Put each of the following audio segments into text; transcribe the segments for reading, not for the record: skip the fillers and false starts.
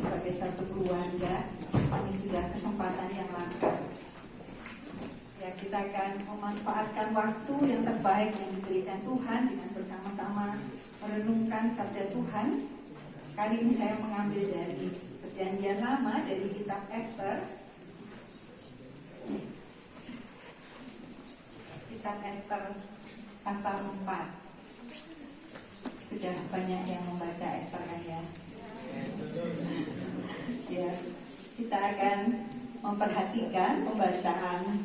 sebagai satu keluarga, ini sudah kesempatan yang langka. Ya, kita akan memanfaatkan waktu yang terbaik yang diberikan Tuhan dengan bersama-sama merenungkan sabda Tuhan. Kali ini saya mengambil dari Perjanjian Lama, dari kitab Ester. Kitab Ester pasal 4. Sudah banyak yang membaca Ester kan ya? Ya, kita akan memperhatikan pembacaan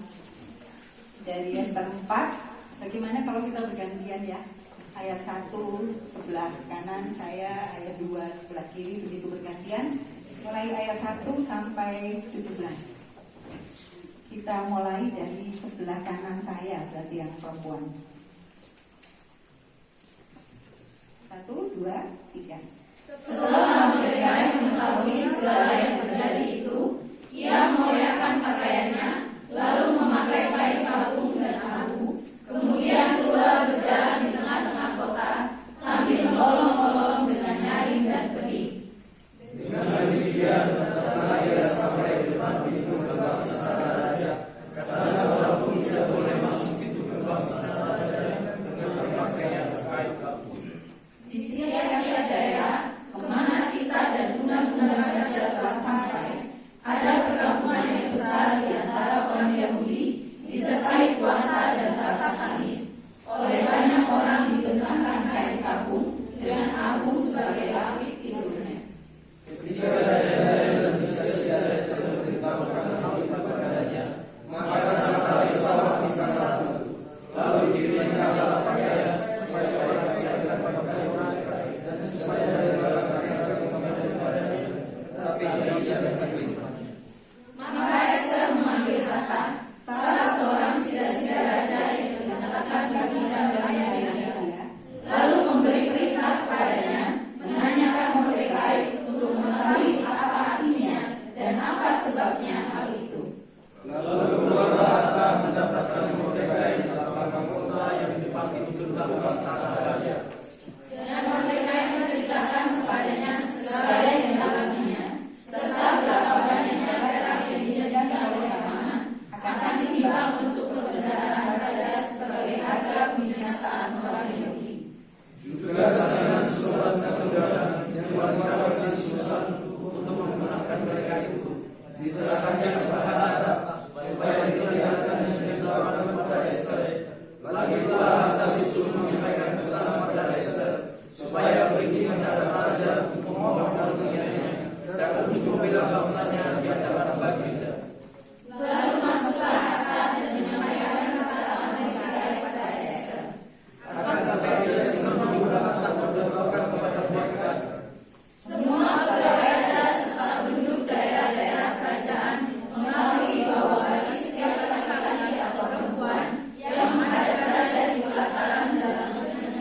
dari Ester 4. Bagaimana kalau kita bergantian ya? Ayat 1 sebelah kanan saya, ayat 2 sebelah kiri, begitu bergantian. Mulai ayat 1 sampai 17. Kita mulai dari sebelah kanan saya, berarti yang perempuan. 1, 2, 3. Setelah Mordekai mengetahui segala yang terjadi itu, ia mengoyakkan pakaiannya, lalu memakai kain kapung dan abu, kemudian keluar berjalan di tengah-tengah kota sambil melolong-olong dengan nyaring dan pedih. Dengan demikian, datanglah ia sampai di depan pintu gerbang istana raja, karena seorang pun tidak boleh masuk pintu gerbang istana raja dengan berpakaian kain kapung. Di tiap-tiap daerah kemana titah dan undang-undang raja telah sampai, ada perkampungan yang besar di antara orang Yahudi, disertai puasa dan tatap tangis. Oleh banyak orang dibentangkan kain kapung dengan abu sebagai lapik tidurnya. Ketika Daya dan saudara Ester memberitahukan hal itu kepadanya, maka sangatlah risau hati sang ratu. Lalu dirinya pakaian supaya orang tidak dapat mereka dan supaya mereka kembali kepadanya, tapi dia dapat menikmati. Maka Ester memanggil Hatak, salah seorang sida-sida raja yang dinyatakan baginda Daya, lalu memberi perintah kepadanya, menanyakan Mordekai untuk mengetahui apa artinya dan apa sebabnya hal itu. Lalu keluarlah Hatak mendapatkan Mordekai di lapang kota yang di depan pintu gerbang istana raja. Dan Mordekai menceritakan kepadanya segala yang dialaminya, serta berapa banyaknya perak yang dijadikan oleh Haman akan ditimbang untuk perbendaharaan raja sebagai harga pembinasaan orang Yahudi. Juga sasaran surat dan undangan yang wanita-wanita susah untuk memenangkan mereka itu diserahkannya kepada Hatak supaya diperlihatkan dan diberitahukan kepada Ester. Lagi pula Hatak disuruh menyampaikan pesan kepada Ester supaya pergi menghadap raja untuk memohon karunianya dan untuk membela bangsanya di hadapan baginda. Lalu masuklah Hatak dan menyampaikan kata-kata Mordekai kepada Ester. Akan tetapi Ester juga Hatak memberitahukan kepada Mordekai. Semua pegawai raja serta penduduk daerah-daerah kerajaan mengetahui bahwa bagi setiap laki-laki atau perempuan yang menghadap raja di pelataran dalam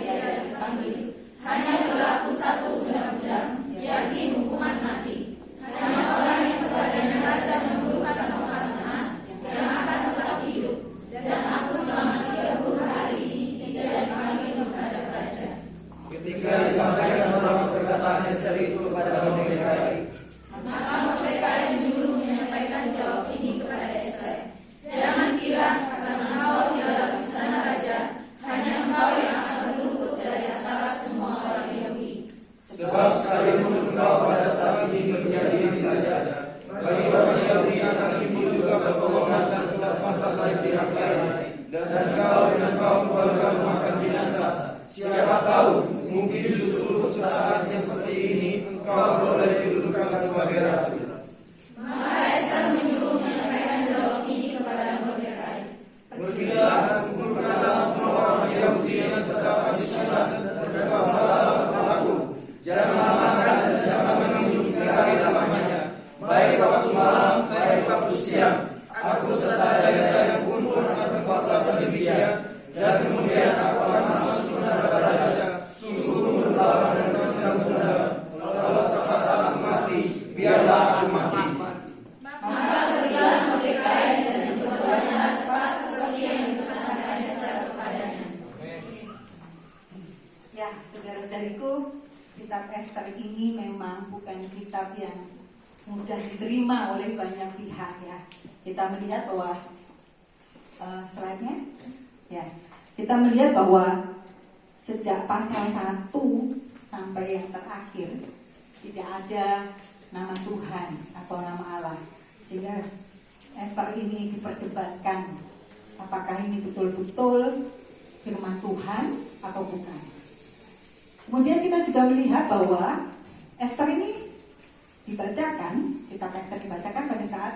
dia dipanggil, hanya berlaku satu undang-undang, yakni hukuman mati. Hanya orang yang kepadanya raja memberikan tongkat emas yang akan tetap hidup, dan aku selama 30 hari ini tidak dipanggil menghadap raja. Ketika disampaikan orang perkataan Ester itu kepada Mordekai, Maka Mordekai menyuruh menyampaikan jawab ini kepada Ester. Jangan kira karena engkau di dalam istana raja, hanya engkau yang akan terluput dari antara semua orang Yahudi. sebab sekalipun engkau pada saat ini berdiam saja, bagi orang Yahudi akan timbul juga kebohongan dan penguasa dari pihak lain, dan engkau dengan kaum keluargamu akan binasa. Siapa tahu, mungkin justru untuk saat yang seperti ini engkau boleh didudukan sebagai ratu. Maka Ester menyuruh menyampaikan jawab ini kepada Mordekai. Pergilah dan kumpulkanlah semua orang Yahudi yang terdapat di Susa dan berkuasa kepada aku. Jangan makan dan jangan minum 3 hari lamanya, baik waktu malam, baik waktu siang. Aku serta daya-daya pun akan berkuasa sedemikian, dan kemudian aku akan masuk menghadap raja. Sungguh berlawan dan undang-undang. Kalau terpaksa aku mati, biarlah aku mati. Maka pergilah Mordekai dan membuatnya tepat seperti yang dipesankan Ester kepadanya. Ya, saudara-saudariku, kitab Ester ini memang bukan kitab yang mudah diterima oleh banyak pihak ya. Kita melihat bahwa slide-nya ya. Kita melihat bahwa sejak pasal 1 sampai yang terakhir tidak ada nama Tuhan atau nama Allah, sehingga Ester ini diperdebatkan apakah ini betul-betul firman Tuhan atau bukan. Kemudian kita juga melihat bahwa Ester ini dibacakan, kitab Ester dibacakan pada saat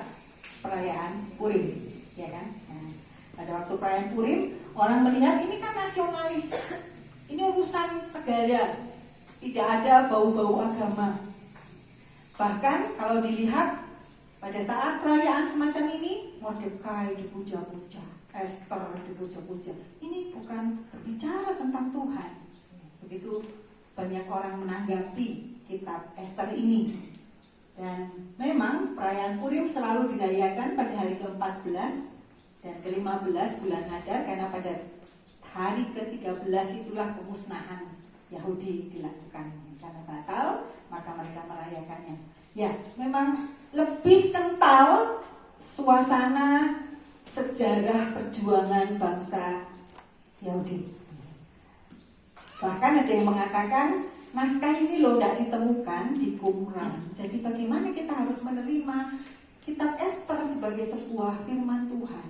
perayaan Purim, ya kan? Nah, pada waktu perayaan Purim, orang melihat ini kan nasionalis, ini urusan negara, tidak ada bau-bau agama. Bahkan kalau dilihat pada saat perayaan semacam ini, Mordekai dipuja-puja, Ester dipuja-puja. Ini bukan berbicara tentang Tuhan. Begitu banyak orang menanggapi kitab Ester ini. Dan memang perayaan Purim selalu dirayakan pada hari ke-14 dan ke-15 bulan Hadar, karena pada hari ke-13 itulah pemusnahan Yahudi dilakukan. Karena batal, maka mereka merayakannya. Ya, memang lebih kental suasana sejarah perjuangan bangsa Yahudi. Bahkan ada yang mengatakan naskah ini loh tidak ditemukan di Qumran. Jadi bagaimana kita harus menerima kitab Ester sebagai sebuah firman Tuhan?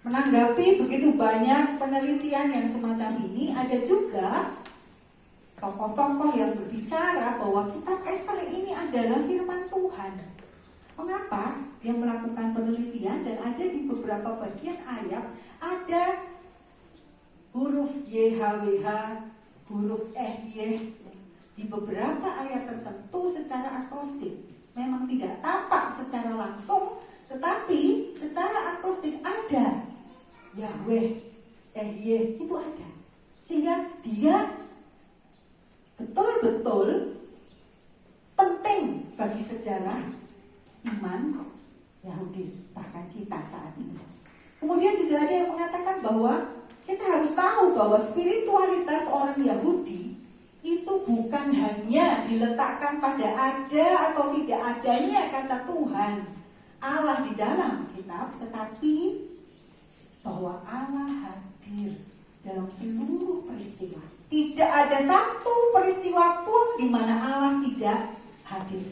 Menanggapi begitu banyak penelitian yang semacam ini, ada juga tokoh-tokoh yang berbicara bahwa kitab Ester ini adalah firman Tuhan. Mengapa dia melakukan penelitian dan ada di beberapa bagian ayat ada huruf YHWH, huruf EHY di beberapa ayat tertentu secara akrostik. Memang tidak tampak secara langsung, tetapi secara akrostik ada Yahweh, EHY itu ada. Sehingga dia betul-betul penting bagi sejarah iman Yahudi, bahkan kita saat ini. Kemudian juga ada yang mengatakan bahwa kita harus tahu bahwa spiritualitas orang Yahudi itu bukan hanya diletakkan pada ada atau tidak adanya kata Tuhan Allah di dalam kitab, tetapi bahwa Allah hadir dalam seluruh peristiwa. Tidak ada satu peristiwa pun di mana Allah tidak hadir.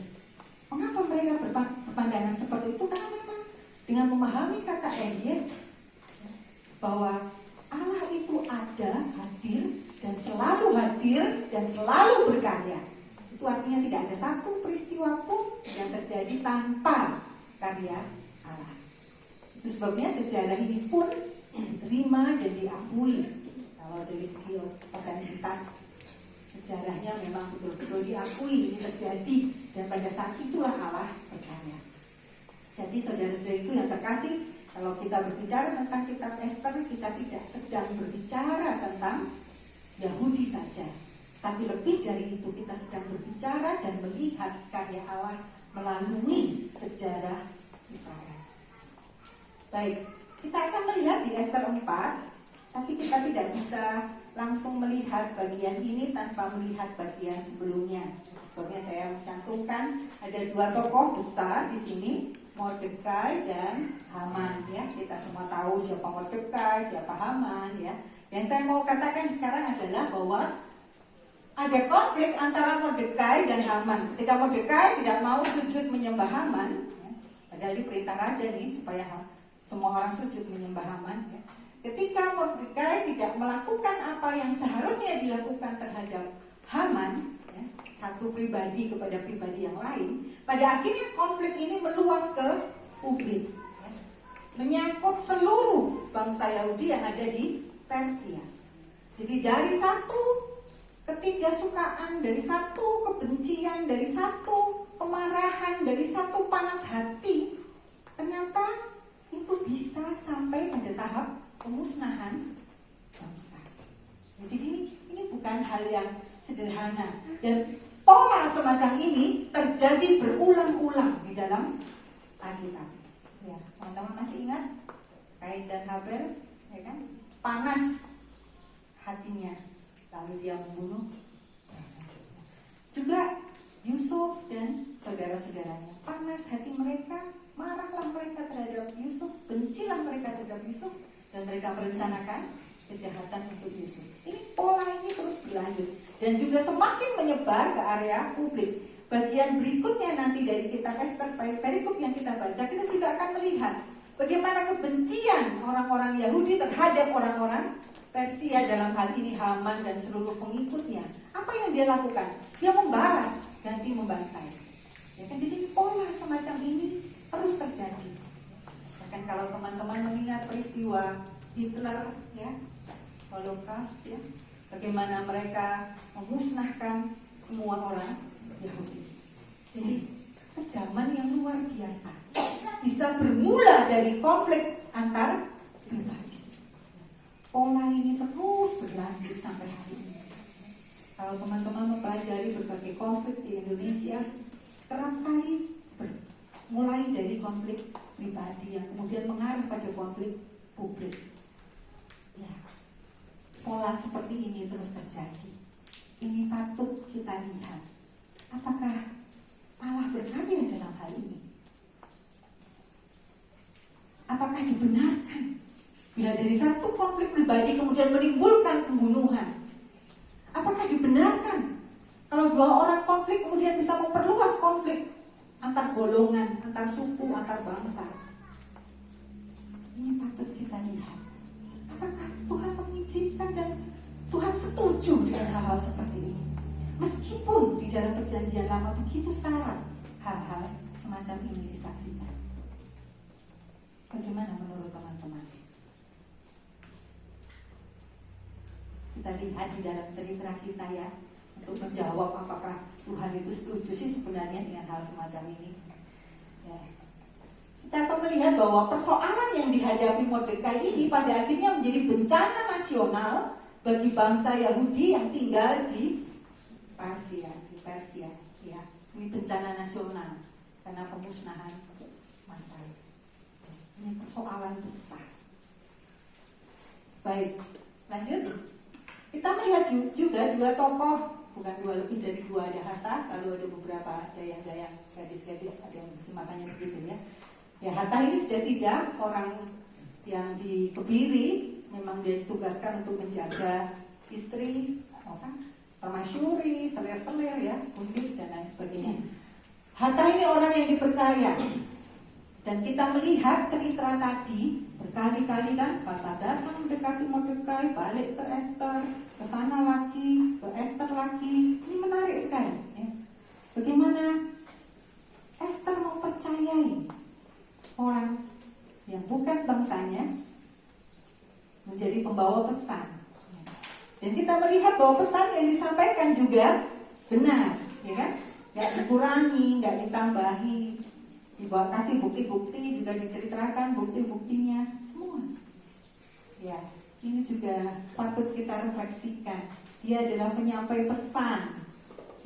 Mengapa mereka berpandangan seperti itu? Karena memang dengan memahami kata Ehyeh bahwa Allah itu ada, hadir, dan selalu hadir, dan selalu berkarya. Itu artinya tidak ada satu peristiwa pun yang terjadi tanpa karya Allah. Itu sebabnya sejarah ini pun diterima dan diakui. Kalau dari segi otentitas sejarahnya memang betul-betul diakui ini terjadi, dan pada saat itulah Allah berkarya. Jadi saudara-saudara itu yang terkasih, kalau kita berbicara tentang kitab Ester, kita tidak sedang berbicara tentang Yahudi saja, tapi lebih dari itu kita sedang berbicara dan melihat karya Allah melalui sejarah Israel. Baik, kita akan melihat di Ester 4, tapi kita tidak bisa langsung melihat bagian ini tanpa melihat bagian sebelumnya. Sebabnya saya mencantumkan ada dua tokoh besar di sini, Mordekai dan Haman. Ya, kita semua tahu siapa Mordekai, siapa Haman. Ya, yang saya mau katakan sekarang adalah bahwa ada konflik antara Mordekai dan Haman. Ketika Mordekai tidak mau sujud menyembah Haman, ya, padahal di perintah raja nih supaya semua orang sujud menyembah Haman. Ya. Ketika Mordekai tidak melakukan apa yang seharusnya dilakukan terhadap Haman, ya, satu pribadi kepada pribadi yang lain, pada akhirnya konflik ini meluas ke publik, ya, menyangkut seluruh bangsa Yahudi yang ada di Persia. Jadi dari satu ketidaksukaan, dari satu kebencian, dari satu kemarahan, dari satu panas hati, ternyata itu bisa sampai pada tahap pemusnahan bangsa. Jadi ini bukan hal yang sederhana, dan pola semacam ini terjadi berulang-ulang di dalam Alkitab. Ya, teman-teman masih ingat Kain dan Habel, ya kan? Panas hatinya, lalu dia membunuh. Juga Yusuf dan saudara saudara-saudaranya. Panas hati mereka, marahlah mereka terhadap Yusuf, bencilah mereka terhadap Yusuf, dan mereka merencanakan kejahatan untuk Yusuf. Ini pola ini terus berlanjut dan juga semakin menyebar ke area publik. Bagian berikutnya nanti dari kitab Ester, perikop yang kita baca, kita juga akan melihat bagaimana kebencian orang-orang Yahudi terhadap orang-orang Persia, dalam hal ini Haman dan seluruh pengikutnya. Apa yang dia lakukan? Dia membalas, ganti membantai. Ya kan, jadi pola semacam ini terus terjadi. Bahkan kalau teman-teman mengingat peristiwa Hitler, ya, Holocaust, ya, bagaimana mereka memusnahkan semua orang Yahudi. Jadi kejaman yang luar biasa bisa bermula dari konflik antar pribadi. Pola ini terus berlanjut sampai hari ini. Kalau teman-teman mempelajari berbagai konflik di Indonesia, kerap kali mulai dari konflik pribadi yang kemudian mengarah pada konflik publik. Ya, pola seperti ini terus terjadi. Ini patut kita lihat. Apakah Allah berkarya dalam hal ini? Apakah dibenarkan bila dari satu konflik pribadi kemudian menimbulkan pembunuhan? Apakah dibenarkan kalau dua orang konflik kemudian bisa memperluas konflik antar golongan, antar suku, antar bangsa? Ini patut kita lihat. Apakah Tuhan mengizinkan dan Tuhan setuju dengan hal-hal seperti ini? Meskipun di dalam perjanjian lama begitu syarat hal-hal semacam ini disaksikan. Bagaimana menurut teman-teman? Kita lihat di dalam cerita kita ya, untuk menjawab apakah Tuhan itu setuju sih sebenarnya dengan hal semacam ini. Ya. Kita akan melihat bahwa persoalan yang dihadapi Mordekai ini pada akhirnya menjadi bencana nasional bagi bangsa Yahudi yang tinggal di Persia. Ya. Ini bencana nasional karena pemusnahan massal. Ini persoalan besar. Baik, lanjut. Kita melihat juga dua tokoh, bukan dua, lebih dari dua, ada Hatta, lalu ada beberapa dayang-dayang, gadis-gadis, ada yang makanya begitu ya. Ya, Hatta ini sudah sidang, orang yang di Kebiri, memang dia ditugaskan untuk menjaga istri, permasyuri, selir-selir ya, kuntit dan lain sebagainya. Hatta ini orang yang dipercaya. Dan kita melihat cerita tadi berkali-kali kan, Hatta datang mendekati Mordekai, balik ke Ester, ke sana lagi, ke Ester lagi. Ini menarik sekali ya. Bagaimana Ester mempercayai orang yang bukan bangsanya menjadi pembawa pesan. Dan kita melihat bahwa pesan yang disampaikan juga benar, ya kan? Gak dikurangi, gak ditambahi. Dibawa kasih bukti-bukti, juga diceritakan bukti-buktinya semua. Ya, ini juga patut kita refleksikan. Dia adalah penyampai pesan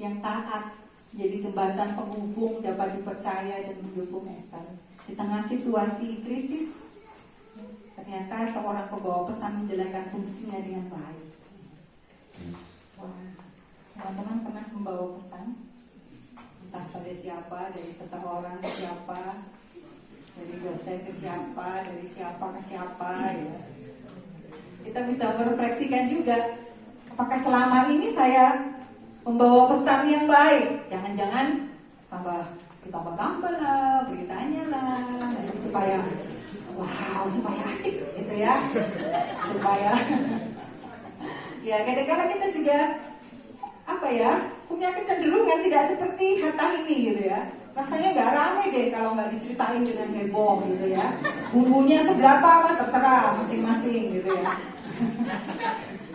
yang taat, jadi jembatan penghubung, dapat dipercaya dan mendukung Ester. Di tengah situasi krisis, ternyata seorang pembawa pesan menjalankan fungsinya dengan baik. Wah, teman-teman pernah membawa pesan? Entah pada siapa, dari seseorang ke siapa, dari dosen ke siapa, dari siapa ke siapa ya. Kita bisa merefleksikan juga, apakah selama ini saya membawa pesan yang baik? Jangan-jangan ditambah gambar lah, beritanya lah, supaya asik gitu ya, supaya ya kadang-kadang kita juga punya kecenderungan tidak seperti Hatta ini gitu ya. Rasanya nggak rame deh kalau nggak diceritain dengan heboh gitu ya. Bumbunya seberapa terserah masing-masing gitu ya.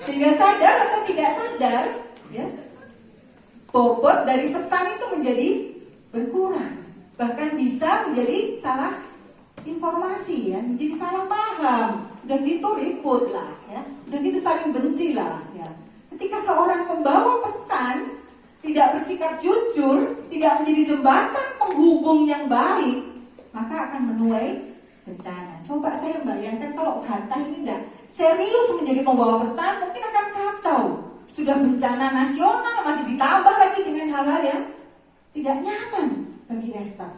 Sehingga sadar atau tidak sadar ya, bobot dari pesan itu menjadi berkurang. Bahkan bisa menjadi salah informasi ya, menjadi salah paham. Udah gitu ribut lah ya, udah gitu saling benci lah ya. Ketika seorang pembawa pesan tidak bersikap jujur, tidak menjadi jembatan penghubung yang baik, maka akan menuai bencana. Coba saya bayangkan kalau Hatta ini tidak serius menjadi pembawa pesan, mungkin akan kacau. Sudah bencana nasional, masih ditambah lagi dengan hal-hal yang tidak nyaman di Ester.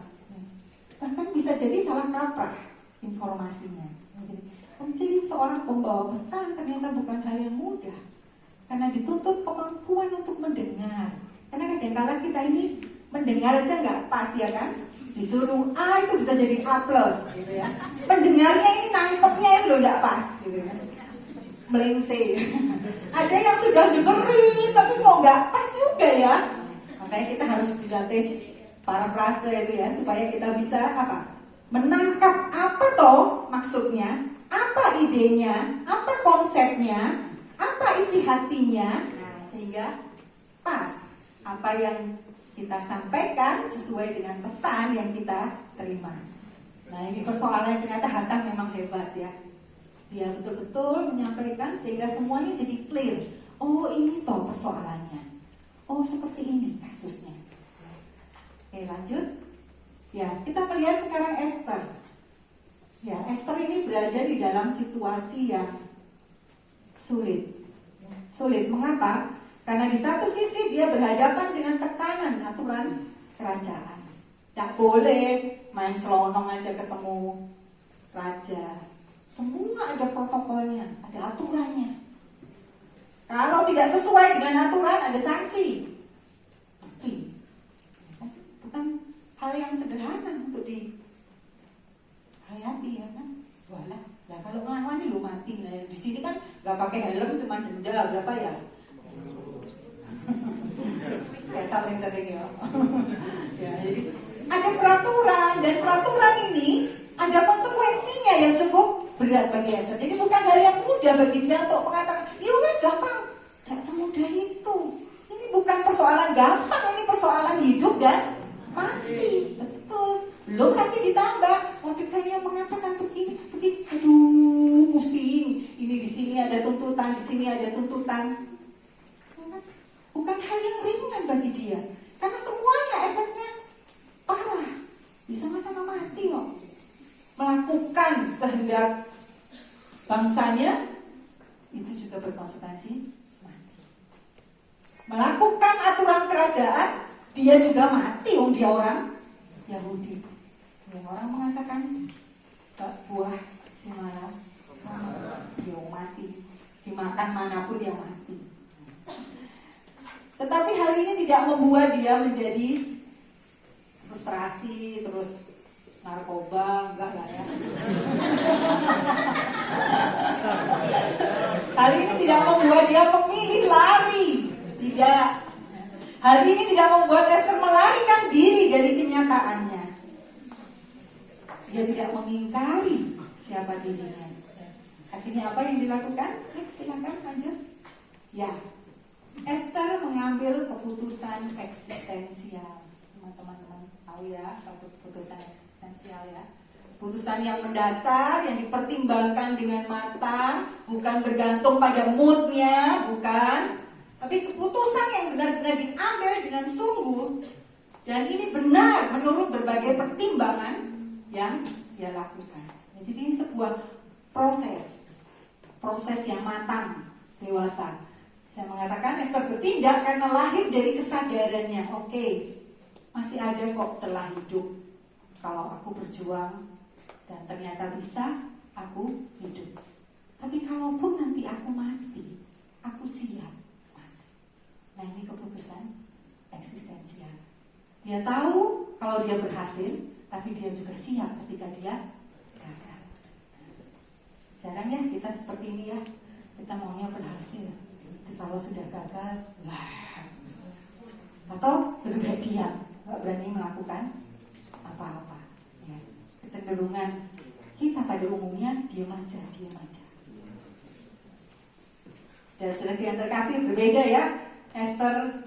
Bahkan bisa jadi salah kaprah informasinya. Jadi, menjadi seorang pembawa pesan ternyata bukan hal yang mudah, karena dituntut kemampuan untuk mendengar. Karena kadang-kala kita ini mendengar aja nggak pas ya kan, disuruh A itu bisa jadi A plus gitu ya. Mendengarnya ini nangkepnya itu loh nggak pas gitu kan, melengse. Ada yang sudah dengerin tapi kok nggak pas juga ya. Makanya kita harus dilatih parafrase itu ya, supaya kita bisa apa? Menangkap apa toh maksudnya, apa idenya, apa konsepnya, apa isi hatinya. Nah, sehingga pas apa yang kita sampaikan sesuai dengan pesan yang kita terima. Nah, ini persoalan yang ternyata Hatta memang hebat ya. Dia betul-betul menyampaikan sehingga semuanya jadi clear. Oh, ini toh persoalannya. Oh, seperti ini kasusnya. Oke, lanjut. Ya, kita melihat sekarang Ester. Ya, Ester ini berada di dalam situasi yang sulit. Sulit, mengapa? Karena di satu sisi dia berhadapan dengan tekanan aturan kerajaan. Tidak boleh main selonong aja ketemu raja. Semua ada protokolnya, ada aturannya. Kalau tidak sesuai dengan aturan ada sanksi. Mati. Bukan hal yang sederhana untuk dihayati ya kan. Walah, lah kalau ngelawan nih lo mati. Nah, di sini kan nggak pakai helm, cuma denda berapa ya? Kayak yang sering ya. Ya, jadi ada peraturan, dan peraturan ini ada konsekuensinya yang cukup berat bagi Ester. Jadi bukan hal yang mudah bagi dia untuk mengatakan, ya wes gampang. Tidak semudah itu. Ini bukan persoalan gampang, ini persoalan hidup dan mati. Betul. Belum lagi ditambah Mordekai yang mengatakan begini, aduh pusing. Ini di sini ada tuntutan, di sini ada tuntutan. Bukan hal yang ringan bagi dia, karena semuanya efeknya parah, bisa sama-sama mati loh. Melakukan kehendak bangsanya itu juga berkonsekuensi mati. Melakukan aturan kerajaan dia juga mati, dia orang Yahudi. Yang orang mengatakan buah simara dia mati, dimakan manapun dia mati. Tetapi hal ini tidak membuat dia menjadi frustrasi, terus narkoba, enggak lah ya. Hal ini tidak membuat dia memilih lari, tidak. Hal ini tidak membuat Ester melarikan diri dari kenyataannya. Dia tidak mengingkari siapa dirinya. Akhirnya apa yang dilakukan? Silakan lanjut. Ya, Ester mengambil keputusan eksistensial. Teman-teman tahu ya, keputusan eksistensial ya. Keputusan yang mendasar, yang dipertimbangkan dengan matang, bukan bergantung pada moodnya, bukan. Tapi keputusan yang benar-benar diambil dengan sungguh. Dan ini benar menurut berbagai pertimbangan yang dia lakukan. Jadi ini sebuah proses yang matang, dewasa. Saya mengatakan Ester bertindak karena lahir dari kesadarannya. Oke, masih ada kok celah hidup kalau aku berjuang, dan ternyata bisa aku hidup. Tapi kalaupun nanti aku mati, aku siap mati. Nah, ini keputusan eksistensial. Dia tahu kalau dia berhasil, tapi dia juga siap ketika dia gagal. Jarang ya kita seperti ini ya, kita maunya berhasil. Kalau sudah gagal, wah, atau lebih baik diam, nggak berani melakukan apa-apa. Ya, kecenderungan kita pada umumnya diam aja. Saudara-saudara yang terkasih, berbeda ya. Ester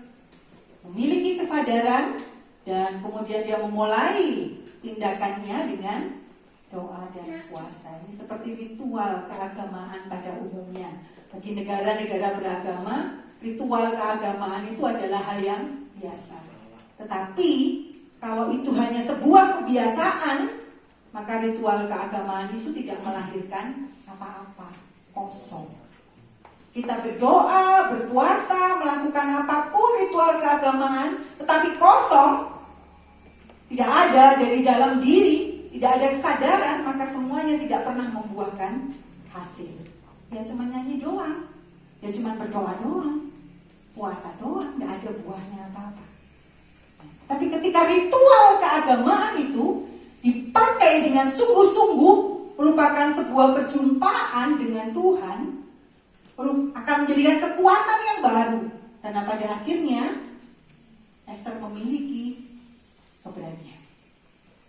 memiliki kesadaran dan kemudian dia memulai tindakannya dengan doa dan puasa. Ini seperti ritual keagamaan pada umumnya. Bagi negara-negara beragama, ritual keagamaan itu adalah hal yang biasa. Tetapi kalau itu hanya sebuah kebiasaan, maka ritual keagamaan itu tidak melahirkan apa-apa, kosong. Kita berdoa, berpuasa, melakukan apapun ritual keagamaan, tetapi kosong, tidak ada dari dalam diri, tidak ada kesadaran, maka semuanya tidak pernah membuahkan hasil. Ya cuma nyanyi doang, ya cuma berdoa doang, puasa doang, tidak ada buahnya apa-apa. Tapi ketika ritual keagamaan itu dipakai dengan sungguh-sungguh, merupakan sebuah perjumpaan dengan Tuhan, akan menjadikan kekuatan yang baru. Dan pada akhirnya Esther memiliki keberanian.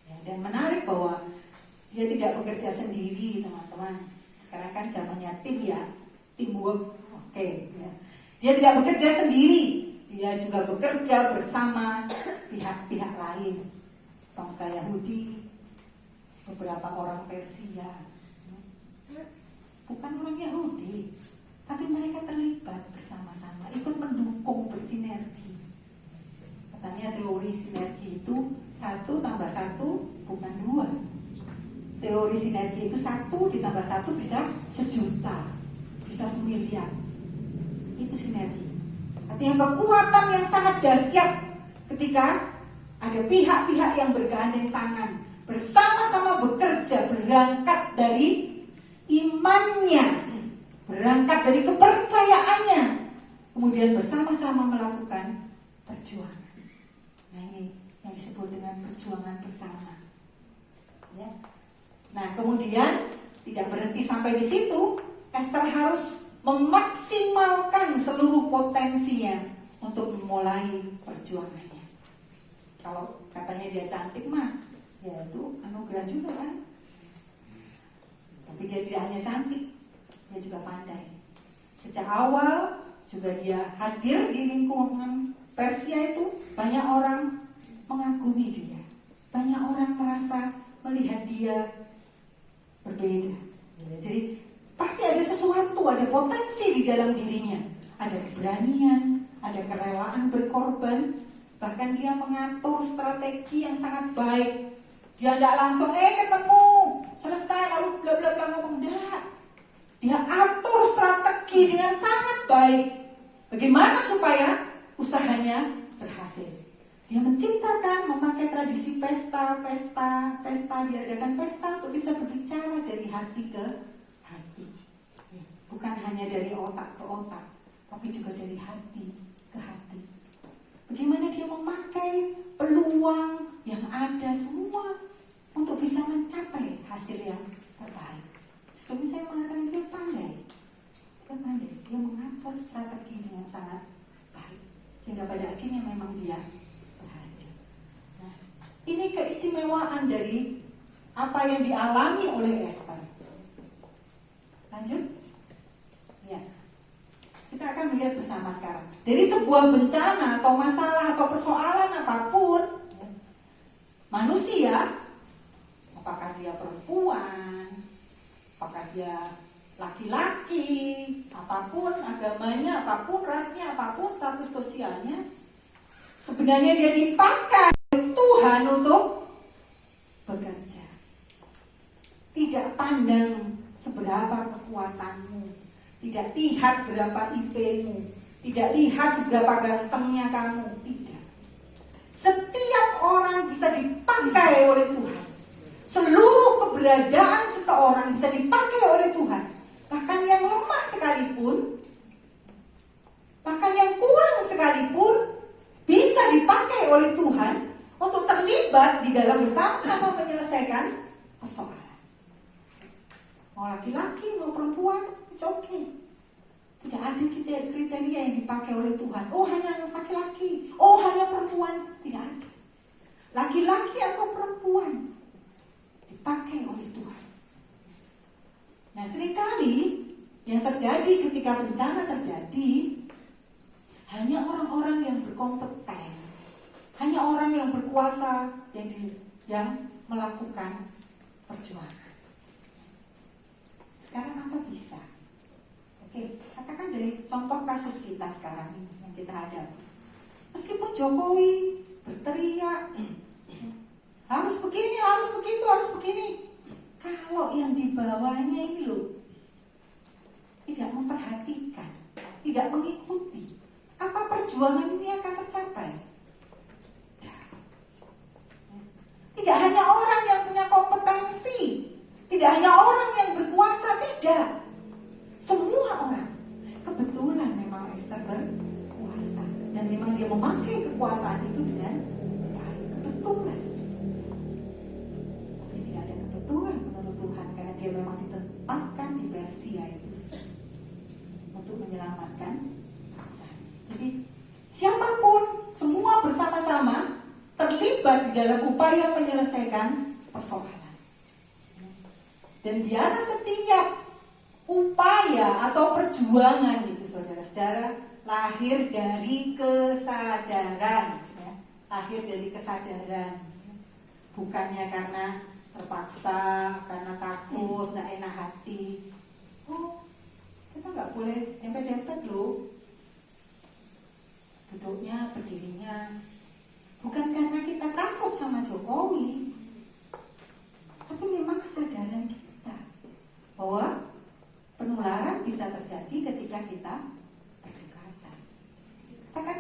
Ya, dan menarik bahwa dia tidak bekerja sendiri, teman-teman. Sekarang kan zamannya tim ya, teamwork. Oke, ya. Dia tidak bekerja sendiri, dia juga bekerja bersama pihak-pihak lain, bangsa Yahudi, beberapa orang Persia, bukan orang Yahudi, tapi mereka terlibat bersama-sama, ikut mendukung, bersinergi. Katanya teori sinergi itu 1 tambah 1 bukan 2. Teori sinergi itu 1 ditambah 1 bisa 1.000.000, bisa 1.000.000. Itu sinergi. Artinya kekuatan yang sangat dahsyat ketika ada pihak-pihak yang bergandeng tangan, bersama-sama bekerja, berangkat dari imannya, berangkat dari kepercayaannya, kemudian bersama-sama melakukan perjuangan. Nah, ini yang disebut dengan perjuangan bersama. Ya. Nah, kemudian tidak berhenti sampai di situ. Esther harus memaksimalkan seluruh potensinya untuk memulai perjuangannya. Kalau katanya dia cantik mah, ya itu anugerah juga kan. Tapi dia tidak hanya cantik, dia juga pandai. Sejak awal juga dia hadir di lingkungan Persia itu, banyak orang mengagumi dia, banyak orang merasa melihat dia berbeda. Jadi pasti ada sesuatu, ada potensi di dalam dirinya, ada keberanian, ada kerelaan berkorban, bahkan dia mengatur strategi yang sangat baik. Dia tidak langsung ketemu, selesai lalu bla bla bla ngomong, enggak. Dia atur strategi dengan sangat baik. Bagaimana supaya usahanya berhasil? Dia menciptakan, memakai tradisi pesta, diadakan pesta untuk bisa berbicara dari hati ke hati. Ya, bukan hanya dari otak ke otak, tapi juga dari hati ke hati. Bagaimana dia memakai peluang yang ada semua untuk bisa mencapai hasil yang terbaik. Sudah saya mengatakan dia pandai. Dia mengatur strategi dengan sangat baik, sehingga pada akhirnya memang dia berhasil. Nah, ini keistimewaan dari apa yang dialami oleh Esther. Lanjut. Ya. Kita akan melihat bersama sekarang. Dari sebuah bencana atau masalah atau persoalan apapun, ya, manusia, apakah dia perempuan, apakah dia laki-laki, apapun agamanya, apapun rasnya, apapun status sosialnya, sebenarnya dia dipakai Tuhan untuk bekerja. Tidak pandang seberapa kekuatanmu, tidak lihat berapa IP-mu, tidak lihat seberapa gantengnya kamu, tidak. Setiap orang bisa dipakai oleh Tuhan. Seluruh keberadaan seseorang bisa dipakai oleh Tuhan. Bahkan yang lemah sekalipun, bahkan yang kurang sekalipun, bisa dipakai oleh Tuhan untuk terlibat di dalam bersama-sama menyelesaikan persoalan. Mau laki-laki, mau perempuan, it's okay. Tidak ada kriteria yang dipakai oleh Tuhan. Oh hanya laki-laki, oh hanya perempuan, tidak ada. Laki-laki atau perempuan dipakai oleh Tuhan. Nah, seringkali yang terjadi ketika bencana terjadi, hanya orang-orang yang berkompeten, hanya orang yang berkuasa yang melakukan perjuangan. Sekarang apa bisa? Oke, katakan dari contoh kasus kita sekarang ini yang kita hadapi. Meskipun Jokowi berteriak, harus begini, harus begitu, harus begini. Kalau yang di bawahnya ini loh, tidak memperhatikan, tidak mengikuti, apa perjuangan ini akan tercapai? Tidak hanya orang yang punya kompetensi, tidak hanya orang yang berkuasa, tidak. Semua orang. Kebetulan memang Esther berkuasa, dan memang dia memakai kekuasaan itu dengan baik. Kebetulan. Tapi tidak ada kebetulan menurut Tuhan, karena dia memang ditempatkan di Persia itu untuk menyelamatkan bangsa. Jadi siapapun, semua bersama-sama terlibat di dalam upaya menyelesaikan persoalan. Dan biarlah setiap upaya atau perjuangan itu, saudara-saudara, lahir dari kesadaran, ya. Lahir dari kesadaran, bukannya karena terpaksa, karena takut, nggak enak hati. Oh, kita nggak boleh dempet-dempet loh, duduknya, berdirinya. Bukan karena kita takut sama Jokowi, tapi memang kesadaran kita bahwa penularan bisa terjadi ketika kita berdekatan. Kita kan,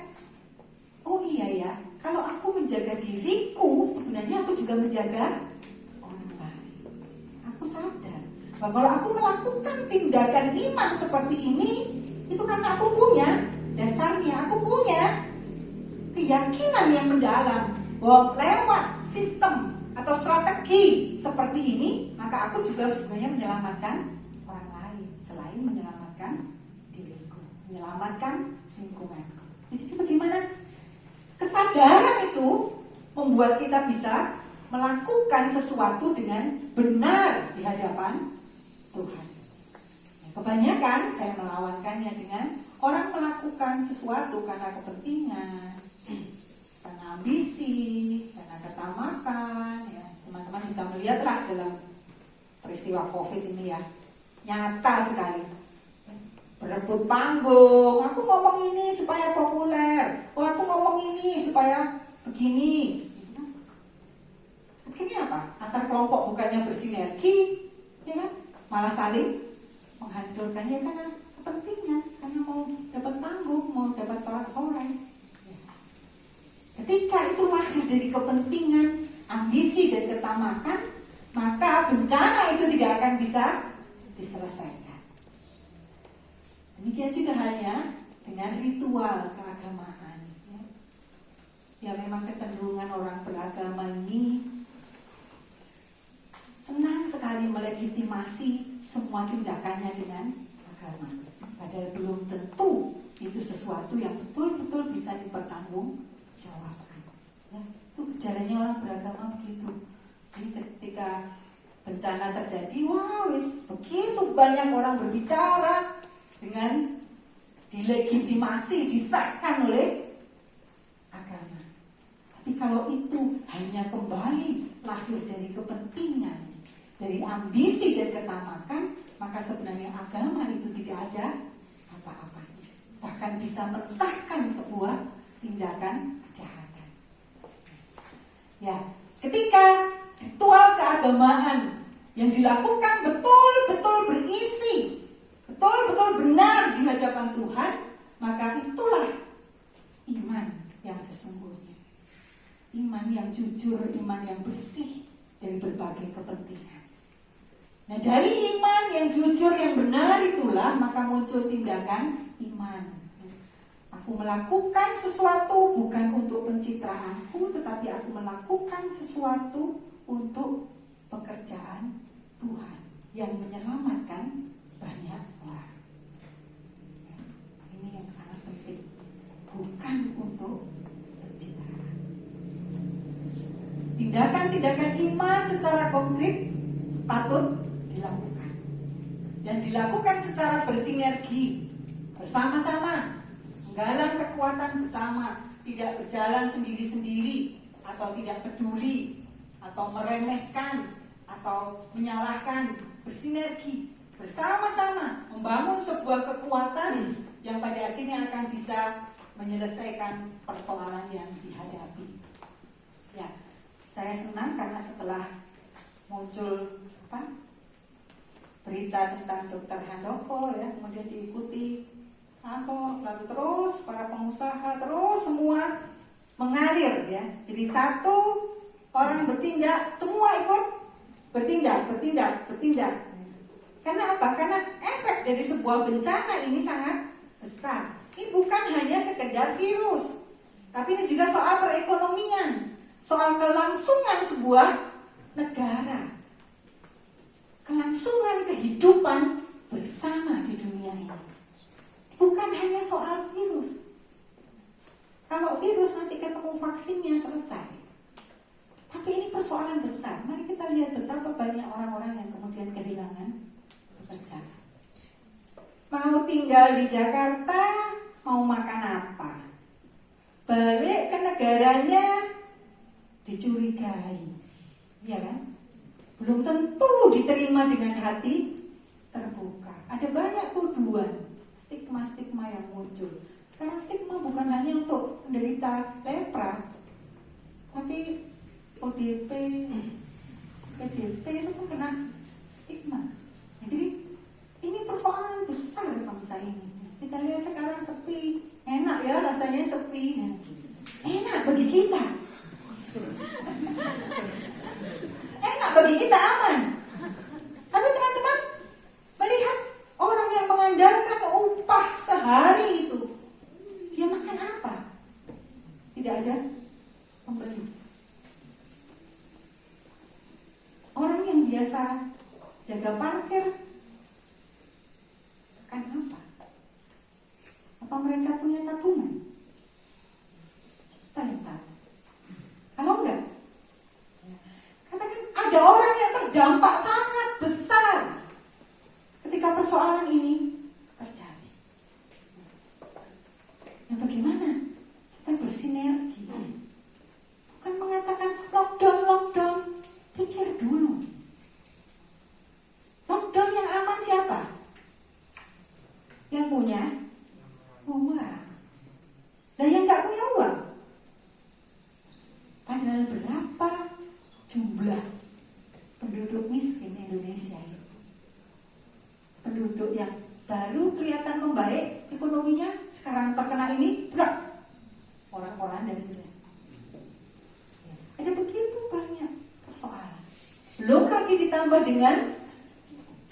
oh iya ya, kalau aku menjaga diriku, sebenarnya aku juga menjaga orang lain. Aku sadar bahwa kalau aku melakukan tindakan iman seperti ini, itu karena aku punya dasarnya, aku punya keyakinan yang mendalam bahwa lewat sistem atau strategi seperti ini, maka aku juga sebenarnya menyelamatkan orang lain selain menyelamatkan diriku, menyelamatkan lingkunganku. Jadi bagaimana kesadaran itu membuat kita bisa melakukan sesuatu dengan benar di hadapan Tuhan. Kebanyakan saya melawankannya dengan orang melakukan sesuatu karena kepentingan, karena ambisi, karena ketamakan, ya. Teman-teman bisa melihatlah dalam peristiwa COVID ini ya, nyata sekali. Berebut panggung, aku ngomong ini supaya populer, oh aku ngomong ini supaya begini. Akhirnya apa? Antar kelompok bukannya bersinergi, ya kan? Malah saling menghancurkan, ya karena kepentingan, karena mau dapat panggung, mau dapat sorak-sorai. Ketika itu lahir dari kepentingan, ambisi dan ketamakan, maka bencana itu tidak akan bisa diselesaikan. Demikian juga halnya dengan ritual keagamaan. Ya memang kecenderungan orang beragama ini senang sekali melegitimasi semua tindakannya dengan agama. Padahal belum tentu itu sesuatu yang betul-betul bisa dipertanggungjawabkan. Ya, itu gejalanya orang beragama begitu. Jadi ketika bencana terjadi, wah wis begitu banyak orang berbicara dengan dilegitimasi, disahkan oleh agama. Tapi kalau itu hanya kembali lahir dari kepentingan, dari ambisi dan ketamakan, maka sebenarnya agama itu tidak ada apa-apanya. Bahkan bisa mensahkan sebuah tindakan kejahatan. Ya, ketika ritual keagamaan yang dilakukan betul-betul berisi, betul-betul benar di hadapan Tuhan, maka itulah iman yang sesungguhnya. Iman yang jujur, iman yang bersih dari berbagai kepentingan. Nah, dari iman yang jujur, yang benar itulah maka muncul tindakan iman. Aku melakukan sesuatu bukan untuk pencitraanku, tetapi aku melakukan sesuatu untuk pekerjaan Tuhan yang menyelamatkan banyak orang. Ini yang sangat penting, bukan untuk pencitraan. Tindakan-tindakan iman secara konkret patut dilakukan, dan dilakukan secara bersinergi, bersama-sama, menggalang kekuatan bersama, tidak berjalan sendiri-sendiri, atau tidak peduli, atau meremehkan, atau menyalahkan. Bersinergi, bersama-sama, membangun sebuah kekuatan yang pada akhirnya akan bisa menyelesaikan persoalan yang dihadapi. Ya, saya senang karena setelah muncul berita tentang Dr. Handoko, ya, kemudian diikuti Ahok, lalu terus para pengusaha, terus semua mengalir, ya. Jadi satu Orang bertindak, semua ikut bertindak. Karena apa? Karena efek dari sebuah bencana ini sangat besar. Ini bukan hanya sekedar virus, tapi ini juga soal perekonomian, soal kelangsungan sebuah negara, kelangsungan kehidupan bersama di dunia ini. Bukan hanya soal virus. Kalau virus nanti ketemu vaksinnya selesai. Tapi ini persoalan besar. Mari kita lihat betapa banyak orang-orang yang kemudian kehilangan pekerjaan. Mau tinggal di Jakarta, mau makan apa? Balik ke negaranya dicurigai, ya kan? Belum tentu diterima dengan hati terbuka. Ada banyak tuduhan, stigma-stigma yang muncul. Sekarang stigma bukan hanya untuk penderita lepra, tapi ODP, PDP itu pun kena stigma. Jadi ini persoalan besar bangsa ini. Kita lihat sekarang sepi, enak ya rasanya sepi, enak bagi kita, enak bagi kita, aman. Tapi teman-teman melihat orang yang mengandalkan upah sehari itu, dia makan apa? Tidak ada pembeli. Orang yang biasa jaga parkir kan apa? Apa mereka punya tabungan? Siapa yang tahu? Kalau enggak, katakan ada orang yang terdampak sangat besar ketika persoalan ini terjadi. Nah, bagaimana kita bersinergi? Bukan mengatakan lockdown. Pikir dulu. Lockdown yang aman siapa? Yang punya uang. Nah, yang nggak punya uang, padahal berapa jumlah penduduk miskin Indonesia ini? Penduduk yang baru kelihatan membaik ekonominya, sekarang terkena ini, berat. Orang-orang dan sudah. Ada begitu banyak persoalan. Belum lagi ditambah dengan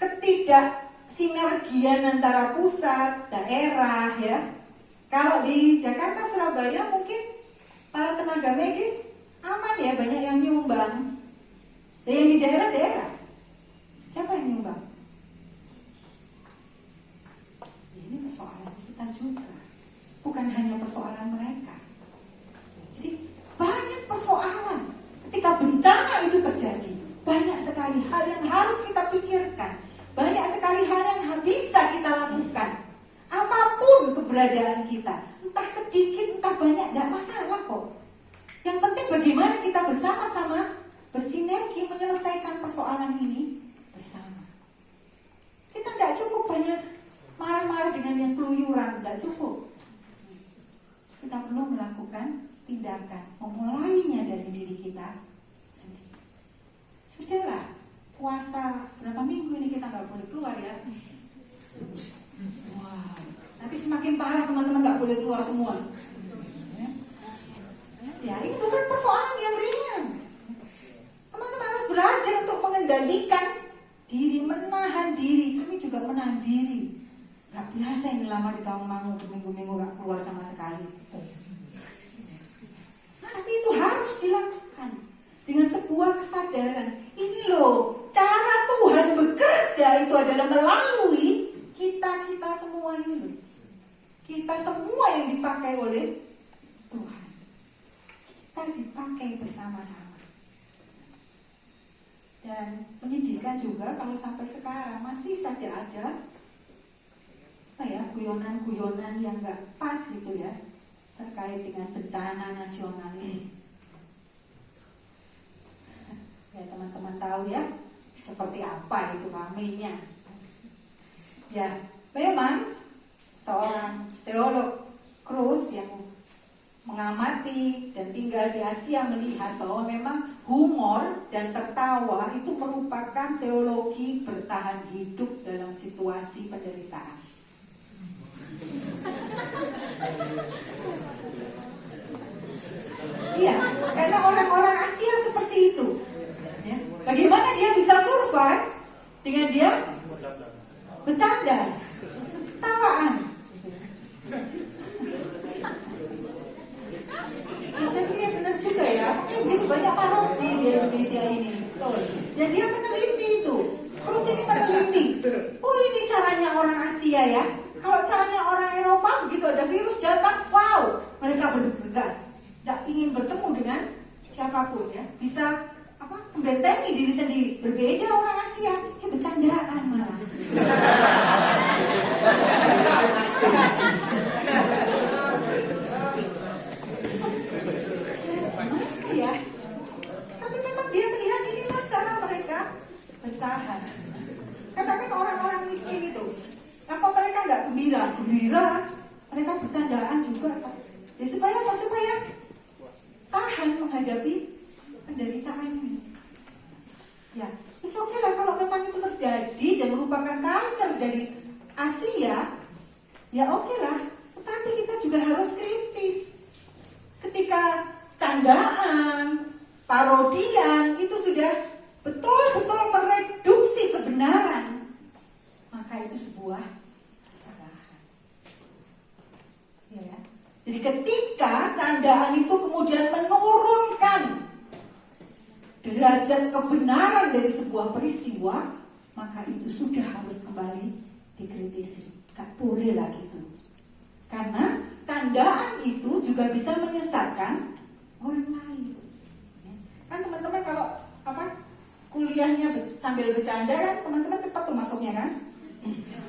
ketidaksinergian antara pusat, daerah, ya. Kalau di Jakarta, Surabaya mungkin para tenaga medis aman ya, banyak yang nyumbang. Dan yang di daerah-daerah, siapa yang nyumbang? Ini persoalan kita juga, bukan hanya persoalan mereka. Jadi banyak persoalan ketika bencana itu terjadi. Banyak sekali hal yang harus kita pikirkan, banyak sekali hal yang bisa kita lakukan. Apapun keberadaan kita, entah sedikit, entah banyak, tidak masalah kok. Yang penting bagaimana kita bersama-sama bersinergi menyelesaikan persoalan ini bersama. Kita tidak cukup banyak marah-marah dengan yang keluyuran, tidak cukup. Kita perlu melakukan tindakan, memulainya dari diri kita sendiri. Sudahlah, puasa berapa minggu ini kita nggak boleh keluar ya? Wah, nanti semakin parah teman-teman, nggak boleh keluar semua. Ya, ini bukan persoalan yang ringan. Teman-teman harus belajar untuk mengendalikan diri, menahan diri. Kami juga menahan diri. Gak biasa ini lama di Tawangmangu, berminggu-minggu gak keluar sama sekali. Tapi itu harus dilakukan dengan sebuah kesadaran. Ini loh, cara Tuhan bekerja itu adalah melalui kita semua ini loh. Kita semua yang dipakai oleh Tuhan. Kita dipakai bersama-sama. Dan menyedihkan juga kalau sampai sekarang masih saja ada guyonan-guyonan yang gak pas gitu ya, terkait dengan bencana nasional ini. Ya teman-teman tahu ya seperti apa itu ramenya. Ya memang seorang teolog Krus yang mengamati dan tinggal di Asia melihat bahwa memang humor dan tertawa itu merupakan teologi bertahan hidup dalam situasi penderitaan. Iya, karena orang-orang Asia seperti seperti itu. Ya. Bagaimana dia bisa survive dengan dia bercanda, tawaan. Nah, saya pikir benar juga ya, makanya begitu banyak parodi di Indonesia ini. Betul. Dan dia meneliti itu. Terus ini meneliti. Oh, ini caranya orang Asia ya. Kalau caranya orang Eropa, begitu ada virus datang, wow, mereka bergegas. Tidak ingin bertemu dengan siapapun ya. Bisa membentengi diri sendiri. Berbeda orang Asia, ini bercandaan malah. Ya. Tapi memang dia melihat inilah cara mereka bertahan. Katakan orang-orang miskin itu, apa mereka nggak gembira? Gembira. Mereka bercandaan juga. Ya supaya apa? Supaya tahan menghadapi penderitaan ini. Ya, oke lah kalau memang itu terjadi dan merupakan culture dari Asia, ya oke lah. Tetapi kita juga harus kritis. Ketika candaan, parodian itu sudah betul-betul mereduksi kebenaran, maka itu sebuah kesalahan. Ya. Jadi ketika candaan itu kemudian menurunkan derajat kebenaran dari sebuah peristiwa, maka itu sudah harus kembali dikritisi. Gak boleh lagi itu. Karena candaan itu juga bisa menyesatkan orang lain. Kan teman-teman kalau kuliahnya sambil bercanda kan, teman-teman cepat tuh masuknya kan?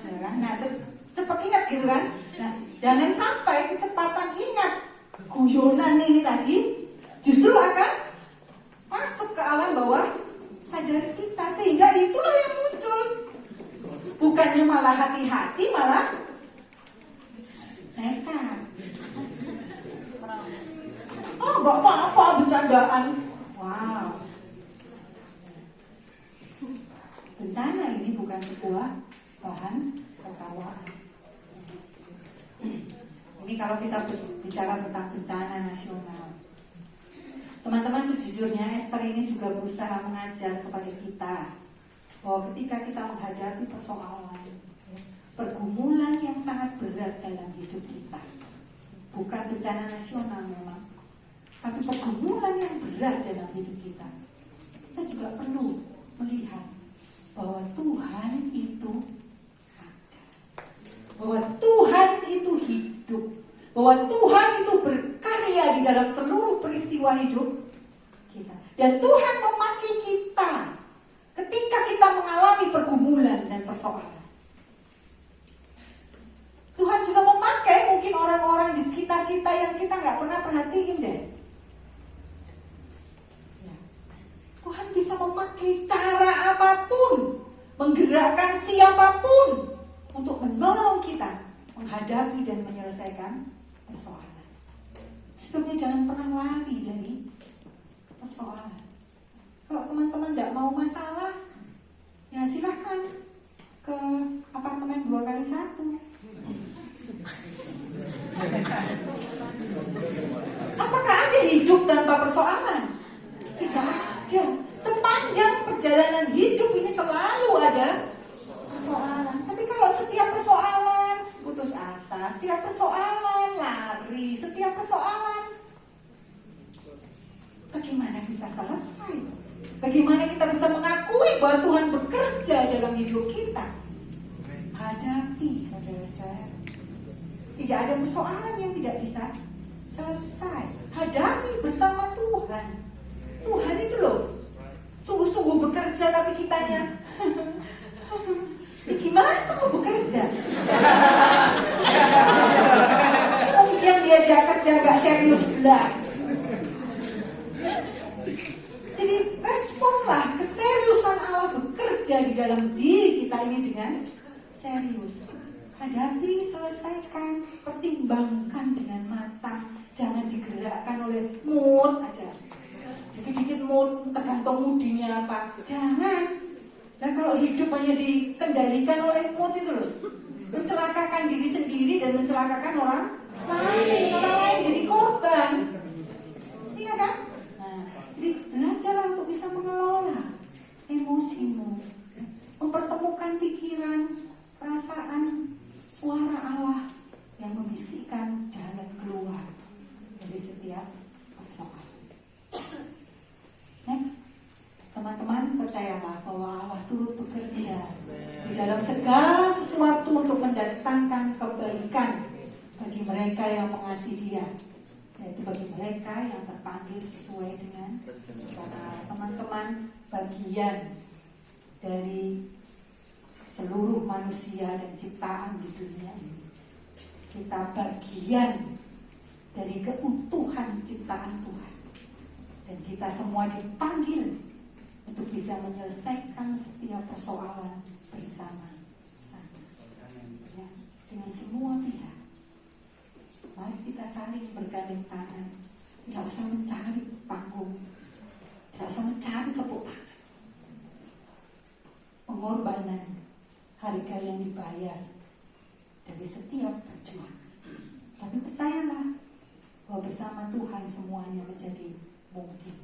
Ya kan? Nah, cepat ingat gitu kan? Nah, jangan sampai kecepatan ingat guyonan ini tadi justru akan masuk ke alam bawah sadar kita, sehingga itulah yang muncul. Bukannya malah hati-hati, malah nekat. Oh, gak apa-apa bercandaan. Wow. Bencana ini bukan sebuah bahan tertawaan. Ini kalau kita bicara tentang bencana nasional. Teman-teman, sejujurnya Esther ini juga berusaha mengajar kepada kita bahwa ketika kita menghadapi persoalan, pergumulan yang sangat berat dalam hidup kita, bukan bencana nasional memang, tapi pergumulan yang berat dalam hidup kita juga perlu melihat bahwa Tuhan itu ada, bahwa Tuhan itu hidup, bahwa Tuhan itu berkarya di dalam seluruh peristiwa hidup kita. Dan Tuhan memakai kita ketika kita mengalami pergumulan dan persoalan. Tuhan juga memakai mungkin orang-orang di sekitar kita yang kita nggak pernah perhatiin deh. Ya. Tuhan bisa memakai cara apapun, menggerakkan siapapun untuk menolong kita menghadapi dan menyelesaikan persoalan. Sebabnya jangan pernah lari dari persoalan. Kalau teman-teman tidak mau masalah, ya silahkan ke apartemen 2x1. Apakah ada hidup tanpa persoalan? Tidak ada. Sepanjang perjalanan hidup ini selalu ada persoalan. Tapi kalau setiap persoalan putus asa, setiap persoalan lari, setiap persoalan, bagaimana bisa selesai? Bagaimana kita bisa mengakui bahwa Tuhan bekerja dalam hidup kita? Hadapi, saudara-saudara. Tidak ada persoalan yang tidak bisa selesai. Hadapi bersama Tuhan. Tuhan itu loh sungguh-sungguh bekerja, tapi kitanya gimana mau bekerja? Mungkin dia kerja gak serius belas. Jadi responlah keseriusan Allah bekerja di dalam diri kita ini dengan serius. Hadapi, selesaikan, pertimbangkan dengan matang. Jangan digerakkan oleh mood aja. Dikit-dikit mood, tergantung moodinya apa. Jangan. Nah kalau hidup hanya dikendalikan oleh mood itu loh, mencelakakan diri sendiri dan mencelakakan orang lain jadi korban. Iya kan? Nah, jadi belajarlah untuk bisa mengelola emosimu, mempertemukan pikiran, perasaan, suara Allah yang membisikkan jalan keluar dari setiap persoalan. Next, teman-teman percayalah bahwa Allah turut bekerja di dalam segala sesuatu untuk mendatangkan kebaikan bagi mereka yang mengasihi Dia, yaitu bagi mereka yang terpanggil sesuai dengan rencana. Teman-teman bagian dari seluruh manusia dan ciptaan di dunia ini. Kita bagian dari keutuhan ciptaan Tuhan, dan kita semua dipanggil untuk bisa menyelesaikan setiap persoalan bersama-sama ya, dengan semua pihak. Mari kita saling bergandeng tangan, tidak usah mencari panggung, tidak usah mencari tepuk tangan. Pengorbanan, harga yang dibayar dari setiap perjuangan. Tapi percayalah bahwa bersama Tuhan semuanya menjadi mungkin.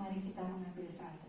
Mari kita mengambil saat